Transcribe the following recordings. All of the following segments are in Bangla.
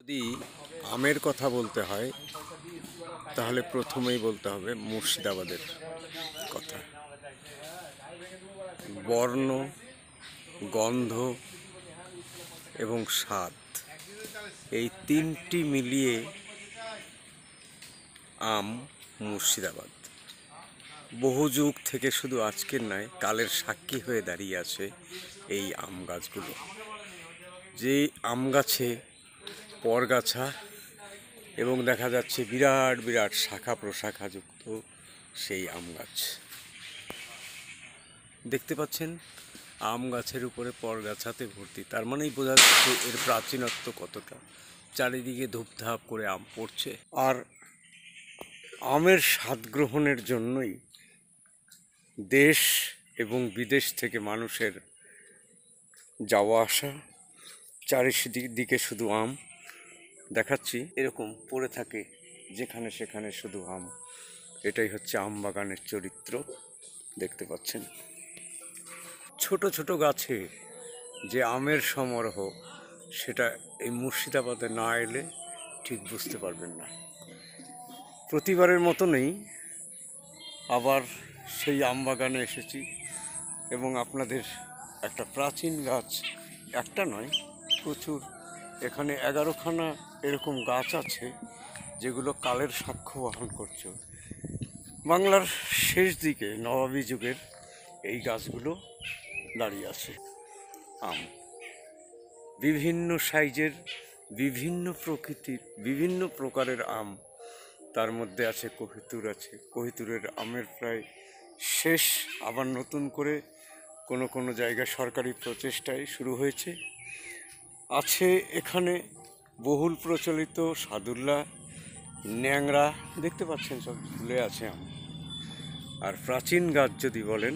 যদি আমের কথা বলতে হয় তাহলে প্রথমেই বলতে হবে মুর্শিদাবাদের কথা। বর্ণ, গন্ধ এবং স্বাদ এই তিনটি মিলিয়ে আম মুর্শিদাবাদ। বহু যুগ থেকে শুধু আজকের নয়, কালের সাক্ষী হয়ে দাঁড়িয়ে আছে এই আম গাছগুলো। যে আম গাছে পরগাছা এবং দেখা যাচ্ছে বিরাট বিরাট শাখা প্রশাখাযুক্ত সেই আম গাছ দেখতে পাচ্ছেন। আম গাছের উপরে পরগাছাতে ভর্তি, তার মানেই বোঝা যাচ্ছে এর প্রাচীনত্ব কতটা। চারিদিকে ধূপধাপ করে আম পড়ছে, আর আমের স্বাদ গ্রহণের জন্যই দেশ এবং বিদেশ থেকে মানুষের যাওয়া আসা। চারিদিকে শুধু আম দেখাচ্ছি, এরকম পড়ে থাকে যেখানে সেখানে শুধু আম। এটাই হচ্ছে আম বাগানের চরিত্র। দেখতে পাচ্ছেন ছোট ছোট গাছে যে আমের সমারোহ, সেটা এই মুর্শিদাবাদে না এলে ঠিক বুঝতে পারবেন না। প্রতিবারের মতনই আবার সেই আম বাগানে এসেছি এবং আপনাদের একটা প্রাচীন গাছ, একটা নয় প্রচুর, এখানে 11খানা এরকম গাছ আছে যেগুলো কালের সাক্ষ্য বহন করছে। বাংলার শেষ দিকে নবাবী যুগের এই গাছগুলো দাঁড়িয়ে আছে। আম বিভিন্ন সাইজের, বিভিন্ন প্রকৃতির, বিভিন্ন প্রকারের আম। তার মধ্যে আছে কহিতুর, আছে কহিতুরের আমের প্রায় শেষ, আবার নতুন করে কোনো কোনো জায়গায় সরকারি প্রচেষ্টায় শুরু হয়েছে। আছে এখানে বহুল প্রচলিত সাদুল্লা, ন্যাংরা, দেখতে পাচ্ছেন সব ঝুলে আছে আম। আর প্রাচীন গাছ যদি বলেন,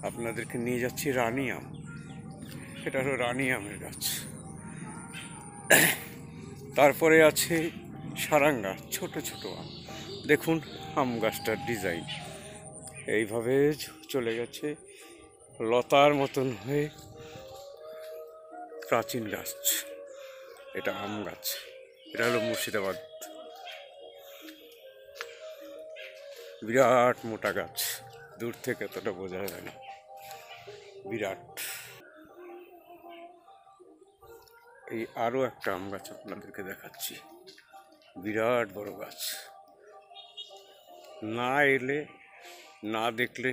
আপনাদেরকে নিয়ে যাচ্ছি রানী আম। এটা হলো রানী আমের গাছ। তারপরে আছে সারাঙ্গা, ছোট ছোট আম। দেখুন আম গাছটার ডিজাইন এইভাবে চলে গেছে লতার মতন হয়ে। প্রাচীন গাছ, এটা আম গাছ। এটা হলো মুর্শিদাবাদ, বিরাট মোটা গাছ, দূর থেকে এতটা বোঝা যায় না, বিরাট। এই আরও একটা আম গাছ আপনাদেরকে দেখাচ্ছি, বিরাট বড় গাছ। না এলে, না দেখলে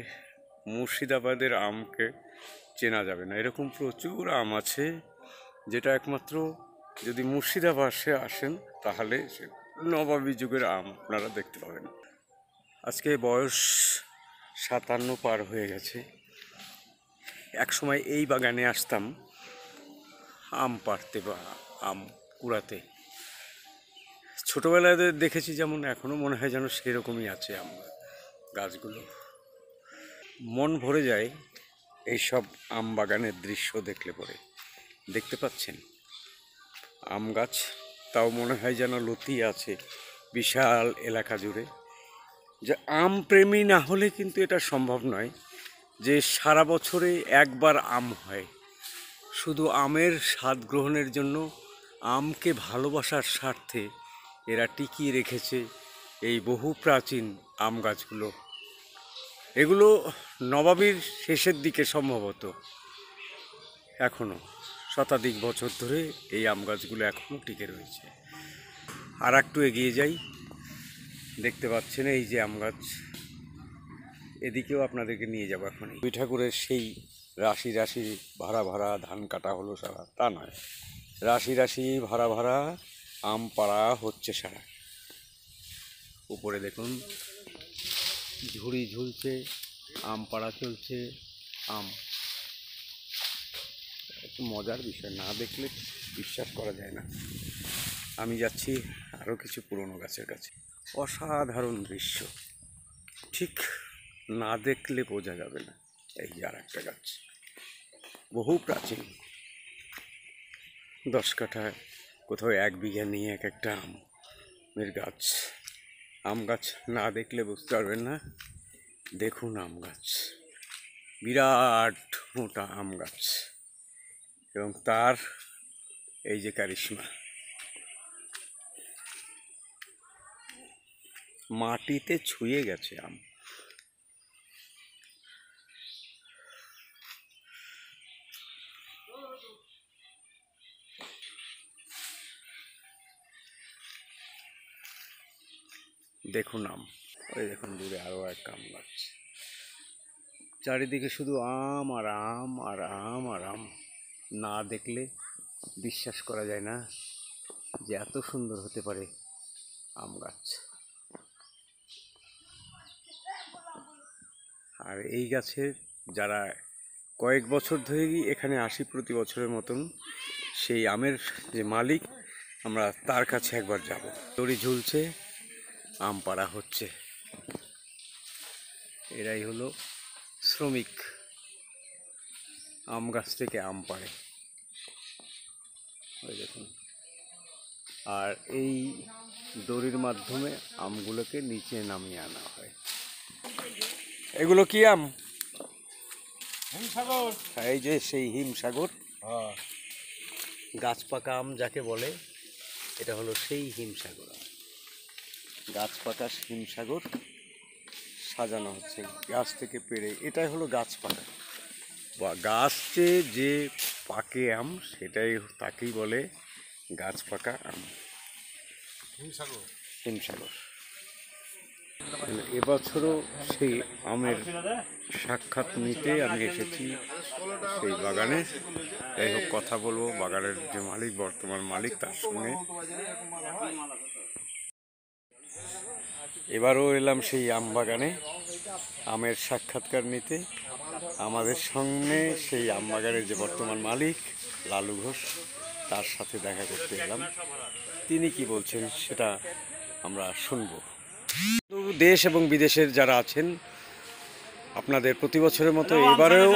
মুর্শিদাবাদের আমকে চেনা যাবে না। এরকম প্রচুর আম আছে যেটা একমাত্র যদি মুর্শিদাবাদে আসেন তাহলে সে নবাবী যুগের আম আপনারা দেখতে পাবেন। আজকে বয়স 57 পার হয়ে গেছে। এক সময় এই বাগানে আসতাম আম পাড়তে বা আম কুড়াতে। ছোটোবেলায় দেখেছি যেমন, এখনও মনে হয় যেন সেরকমই আছে আম গাছগুলো। মন ভরে যায় এইসব আম বাগানের দৃশ্য দেখলে পরে। দেখতে পাচ্ছেন আম গাছ, তাও মনে হয় যেন লতিয়ে আছে বিশাল এলাকা জুড়ে। যে আম প্রেমী না হলে কিন্তু এটা সম্ভব নয় যে সারা বছরে একবার আম হয়। শুধু আমের স্বাদ গ্রহণের জন্য, আমকে ভালোবাসার স্বার্থে এরা টিকিয়ে রেখেছে এই বহু প্রাচীন আম গাছগুলো। এগুলো নবাবীর শেষের দিকে সম্ভবত, এখনও শতাধিক বছর ধরে এই আম গাছগুলো এখনও টিকে রয়েছে। আর একটু এগিয়ে যাই, দেখতে পাচ্ছেন এই যে আম গাছ, এদিকেও আপনাদেরকে নিয়ে যাবো এখনই। দুই ঠাকুরের সেই রাশি রাশি ভাড়া ভাড়া ধান কাটা হলো সারা, তা নয়, রাশি রাশি ভাড়া ভাড়া আম পাড়া হচ্ছে সারা। উপরে দেখুন ঝুড়ি ঝুলছে, আম পাড়া চলছে। আম একটু মজার বিষয়, না দেখলে বিশ্বাস করা যায় না। আমি যাচ্ছি আরও কিছু পুরনো গাছের কাছে। অসাধারণ দৃশ্য, ঠিক না দেখলে বোঝা যাবে না। এই আর একটা গাছ, বহু প্রাচীন, 10 কাঠা, কোথাও 1 বিঘা নিয়ে এক একটা আমের গাছ। আম গাছ না দেখলে বুঝতে পারবেন না। দেখুন আম গাছ, বিরাট মোটা আম গাছ, এবং তার এই যে কারিশমা। মাটিতে ছুঁয়ে গেছে আম। দেখুন আম, ওই দেখুন দূরে আরো এক আম গাছ, চারিদিকে শুধু আম আর আম আর আম আর আম। না দেখলে বিশ্বাস করা যায় না যে এত সুন্দর হতে পারে আম গাছ। আর এই গাছের যারা কয়েক বছর ধরেই এখানে আসি প্রতি বছরের মতন, সেই আমের যে মালিক, আমরা তার কাছে একবার যাব। দড়ি ঝুলছে, আম পাড়া হচ্ছে। এরাই হলো শ্রমিক, আম গাছ থেকে আম পাড়ে। ওই দেখুন, আর এই দড়ির মাধ্যমে আমগুলোকে নিচে নামিয়ে আনা হয়। এগুলো কি আম? হিমসাগর। এই যে সেই হিমসাগর, গাছ পাকা আম যাকে বলে, এটা হলো সেই হিমসাগর আম। গাছ পাকা হিমসাগর সাজানো হচ্ছে গাছ থেকে পেড়ে। এটাই হলো গাছ পাকা, বা গাছে যে পাকে আম সেটাই তাকেই বলে গাছ পাকা আম, হিমসাগর। হিমসাগর। এবছরও সেই আমের সাক্ষাৎ নিতে আমি এসেছি সেই বাগানে। যাই হোক, কথা বলবো বাগানের যে মালিক, বর্তমান মালিক, তার সঙ্গে। এবারও এলাম সেই আম বাগানে আমের সাক্ষাৎকার নিতে। আমাদের সঙ্গে সেই আম বাগানের যে বর্তমান মালিক লালু ঘোষ, তার সাথে দেখা করতে এলাম। তিনি কি বলছেন সেটা আমরা শুনবো। দেশ এবং বিদেশের যারা আছেন, আপনাদের প্রতি বছরের মতো এবারেও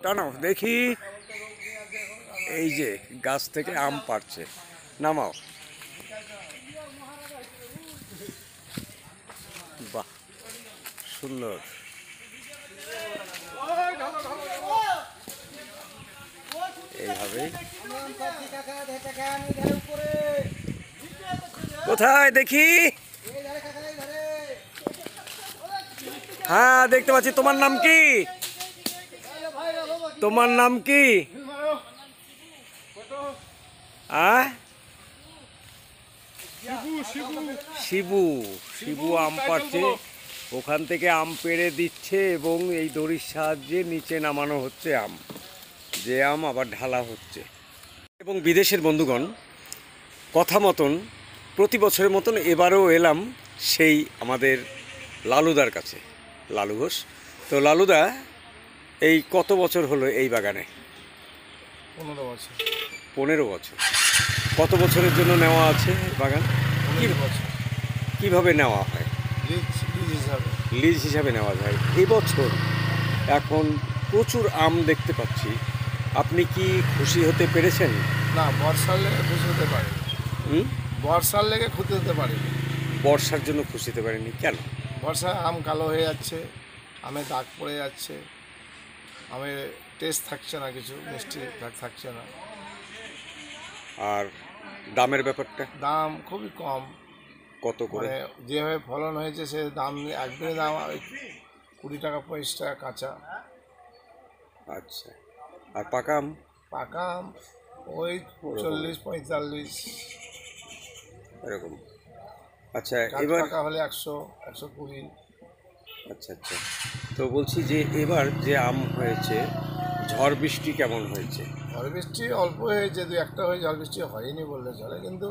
টানাও দেখি। এই যে গাছ থেকে আম পাড়ছে, নামাও। বাহ, সুন্দর। এইভাবে কোথায় দেখি? হ্যাঁ, দেখতে পাচ্ছি। তোমার নাম কি? তোমার নাম কি? শিবু। শিবু আম পাড়ছে, ওখান থেকে আম পেড়ে দিচ্ছে এবং এই দড়ির সাহায্যে নিচে নামানো হচ্ছে আম, যে আম আবার ঢালা হচ্ছে। এবং বিদেশের বন্ধুগণ, কথা মতন প্রতি বছরের মতন এবারেও এলাম সেই আমাদের লালুদার কাছে, লালু ঘোষ। তো লালুদা, এই কত বছর হলো এই বাগানে? 15 বছর। 15 বছর। কত বছরের জন্য নেওয়া আছে বাগান? 15 বছর। কিভাবে নেওয়া হয়? লিজ হিসাবে নেওয়া যায়। এবছর এখন প্রচুর আম দেখতে পাচ্ছি, আপনি কি খুশি হতে পেরেছেন? না, বর্ষার লেগে খুশি হতে পারে। বর্ষার লেগে খুশি হতে পারে। বর্ষার জন্য খুশি হতে পারেনি কেন? বর্ষায় আম কালো হয়ে যাচ্ছে, আমে দাগ পড়ে যাচ্ছে, আমের টেস্ট থাকছে না, কিছু মিষ্টি থাকছে না। আর দামের ব্যাপারটা? দাম খুবই কম। কত করে? মানে যেভাবে ফলন হয়েছে সে দাম, একদিনে দাম 20 টাকা 25 টাকা কাঁচা। আচ্ছা, আর পাকা আম? পাকা আম ওই 40-45 এরকম। আচ্ছা, এবার পাকা হলে 100-120। আচ্ছা আচ্ছা, তো বলছি যে এবার যে আম হয়েছে, ঝড় বৃষ্টি কেমন হয়েছে? ঝড় বৃষ্টি অল্প হয়েছে, 2-1টা হয়ে, ঝড় বৃষ্টি হয়নি বললে চলে। কিন্তু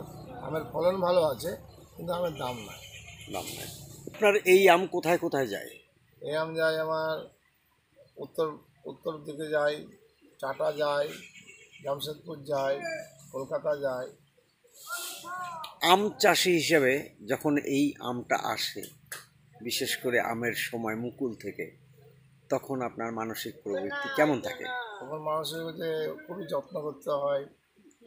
আমের ফলন ভালো আছে, কিন্তু আমের দাম নাই। দাম নেই। আপনার এই আম কোথায় কোথায় যায়? এই আম যায় আমার উত্তর দিকে যায়, টাটা যায়, জামশেদপুর যায়, কলকাতা যায়। আম চাষি হিসেবে যখন এই আমটা আসে, বিশেষ করে আমের সময় মুকুল থেকে, তখন আপনার মানসিক প্রবৃত্তি কেমন থাকে? তখন মানুষের মধ্যে খুবই যত্ন করতে হয়,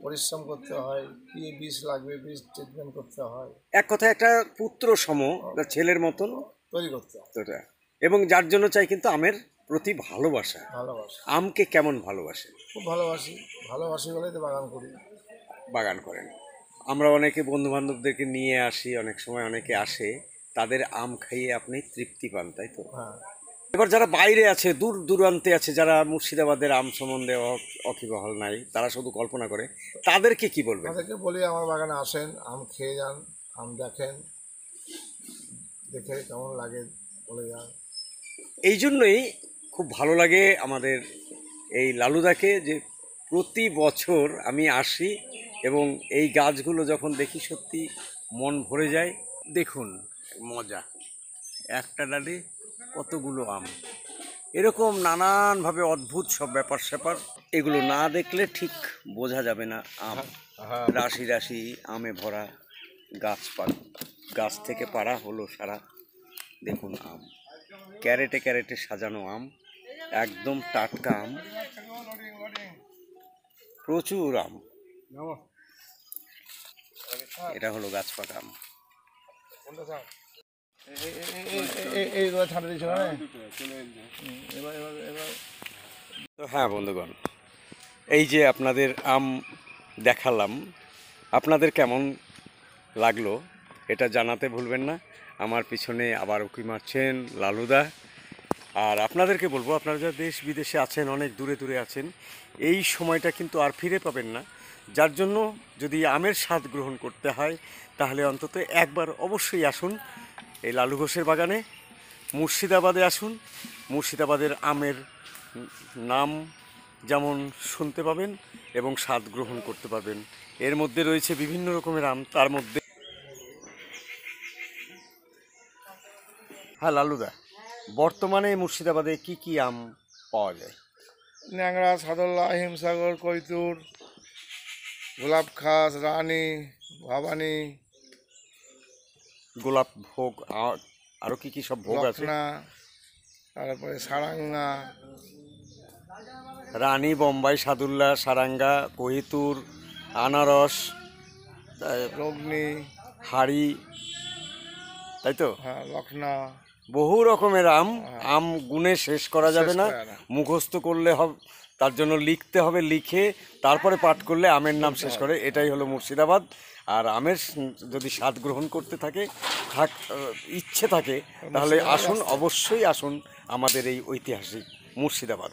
পরিশ্রম করতে হয়, কী বীজ লাগবে, বীজ ট্রিটমেন্ট করতে হয়। এক কথায় একটা পুত্র সম, ছেলের মতন তৈরি করতে হয়। এবং যার জন্য চাই কিন্তু আমের প্রতি ভালোবাসা। ভালোবাসি। আমকে কেমন ভালোবাসে? খুব ভালোবাসি বলেই তো বাগান করি। বাগান করেন। আমরা অনেকে বন্ধু বান্ধবদেরকে নিয়ে আসি, অনেক সময় অনেকে আসে, তাদের আম খাইয়ে আপনি তৃপ্তি পান, তাই তো? হ্যাঁ। এবার যারা বাইরে আছে, দূর দূরান্তে আছে, যারা মুর্শিদাবাদের আম সম্বন্ধে অকিবহাল নাই, তারা শুধু কল্পনা করে, তাদেরকে কি বলবেন? তাদেরকে বলি আমার বাগানে আসেন, আম খেয়ে যান, আম দেখেন, দেখে কেমন লাগে বলে যান। এই জন্যই খুব ভালো লাগে আমাদের এই লালুদাকে, যে প্রতি বছর আমি আসি এবং এই গাছগুলো যখন দেখি সত্যি মন ভরে যায়। দেখুন মজা, একটা ডালে কতগুলো আম, এরকম নানানভাবে অদ্ভুত সব ব্যাপার স্যাপার, এগুলো না দেখলে ঠিক বোঝা যাবে না আম। হ্যাঁ। রাশি রাশি আমে ভরা গাছ থেকে পাড়া হলো সারা। দেখুন আম, ক্যারেটে ক্যারেটে সাজানো আম, একদম টাটকা আম, প্রচুর আম। এটা হলো গাছ পাকা আম। এইগুলো ছাড়া দিয়েছিল না। এবার তো হ্যাঁ বন্ধুগণ, এই যে আপনাদের আম দেখালাম, আপনাদের কেমন লাগলো এটা জানাতে ভুলবেন না। আমার পিছনে আবার উঁকি মারছেন লালুদা। আর আপনাদেরকে বলবো, আপনারা যারা দেশ বিদেশে আছেন, অনেক দূরে দূরে আছেন, এই সময়টা কিন্তু আর ফিরে পাবেন না। যার জন্য যদি আমের স্বাদ গ্রহণ করতে হয়, তাহলে অন্তত একবার অবশ্যই আসুন এই লালু ঘোষের বাগানে, মুর্শিদাবাদে আসুন। মুর্শিদাবাদের আমের নাম যেমন শুনতে পাবেন এবং স্বাদ গ্রহণ করতে পারবেন। এর মধ্যে রয়েছে বিভিন্ন রকমের আম, তার মধ্যে হ্যাঁ লালুদা, বর্তমানে মুর্শিদাবাদে কি কি আম পাওয়া যায়? ন্যাংরা, সাদল্লা, হিমসাগর, কৈতুর, গোলাপ খাস, রানী, ভাবানী, গোলাপ ভোগ, আরও কি কি সব ভোগ আছে? লখনা, তারপরে সারাঙ্গা, রানী, বোম্বাই, সাদুল্লা, সারাঙ্গা, কোহিতুর, আনারস, রগ্নি, হাড়ি, তাই তো? হ্যাঁ, লখনা। বহু রকমের আম, আম গুণে শেষ করা যাবে না। শেষ করা না। মুখস্থ করলে হবে, তার জন্য লিখতে হবে, লিখে তারপরে পাঠ করলে আমের নাম শেষ করে। এটাই হলো মুর্শিদাবাদ। আর আমের যদি স্বাদ গ্রহণ করতে ইচ্ছে থাকে, তাহলে আসুন, অবশ্যই আসুন আমাদের এই ঐতিহাসিক মুর্শিদাবাদ।